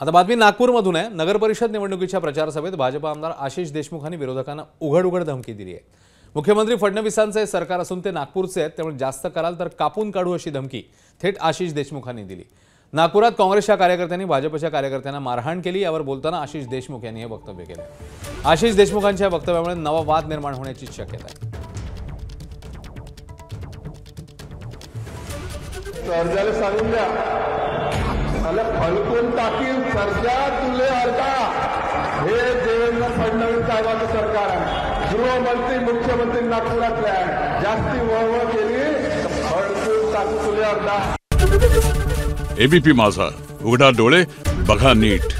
आता बातमी नागपूरमधून आहे। नगर परिषद निवडणुकीच्या प्रचार सभेत भाजप आमदार आशिष देशमुखांनी विरोधकांना उघड धमकी दिली आहे। मुख्यमंत्री फडणवीसांचे सरकार असून ते नागपूरचे आहेत, त्यामुळे जास्त कराल तर कापून काढू अशी धमकी थेट आशिष देशमुखांनी दिली। नागपुरात काँग्रेसच्या कार्यकर्त्यांनी भाजपच्या कार्यकर्त्यांना मारहाण केली। यावर बोलताना आशिष देशमुख यांनी हे वक्तव्य केले। आशिष देशमुखांच्या वक्तव्यामुळे नवा वाद निर्माण होण्याची शक्यता आहे। सर्जाला सांगून द्या, मला फलकून टाकील सर्जा तुले अर्धा। हे देवेंद्र फडणवीस साहेबांचं सरकार आहे। गृहमंत्री मुख्यमंत्री नागपुरातले आहे। जास्ती वळवळ केली तर फलकून टाकू तुले अर्धा। एबीपी माझा, उघडा डोळे बघा नीट।